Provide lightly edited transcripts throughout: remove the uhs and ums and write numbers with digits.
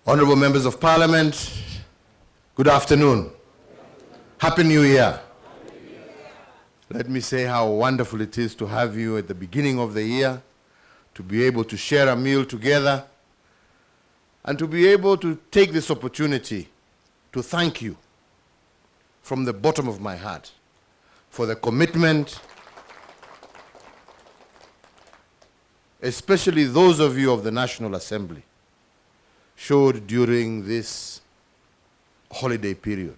Honorable Members of Parliament, good afternoon. Happy New Year. Let me say how wonderful it is to have you at the beginning of the year, to be able to share a meal together, and to be able to take this opportunity to thank you from the bottom of my heart for the commitment, especially those of you of the National Assembly, showed during this holiday period.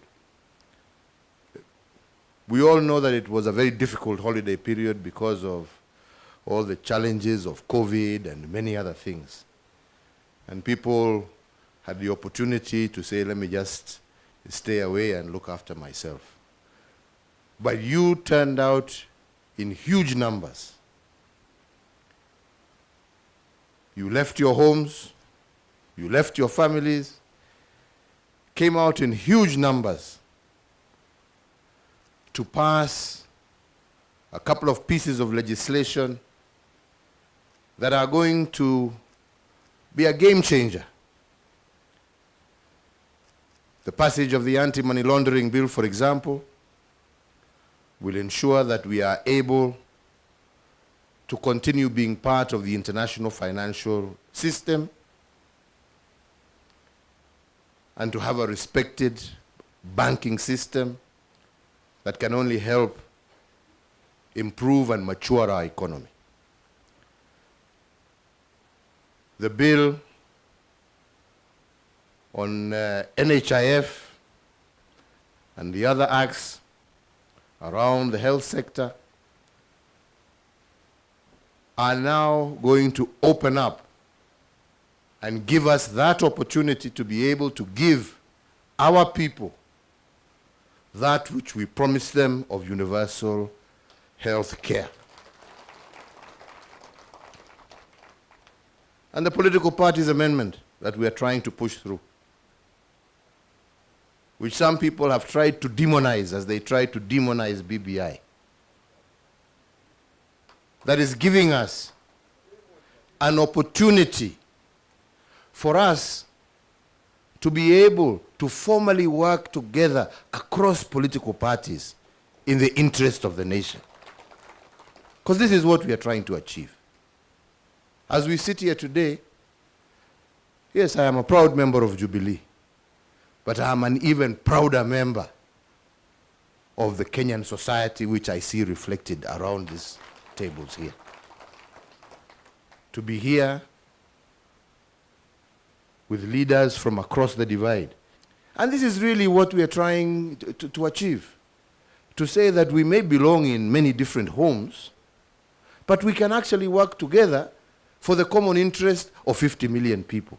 We all know that it was a very difficult holiday period because of all the challenges of COVID and many other things. And people had the opportunity to say, let me just stay away and look after myself. But you turned out in huge numbers. You left your homes, you left your families, came out in huge numbers to pass a couple of pieces of legislation that are going to be a game changer. The passage of the anti-money laundering bill, for example, will ensure that we are able to continue being part of the international financial system and to have a respected banking system that can only help improve and mature our economy. The bill on NHIF and the other acts around the health sector are now going to open up and give us that opportunity to be able to give our people that which we promised them of universal health care. And the political parties amendment that we are trying to push through, which some people have tried to demonize as they try to demonize BBI, that is giving us an opportunity for us to be able to formally work together across political parties in the interest of the nation. Because this is what we are trying to achieve. As we sit here today, yes, I am a proud member of Jubilee, but I am an even prouder member of the Kenyan society, which I see reflected around these tables here. To be here with leaders from across the divide. And this is really what we are trying to achieve. To say that we may belong in many different homes, but we can actually work together for the common interest of 50 million people.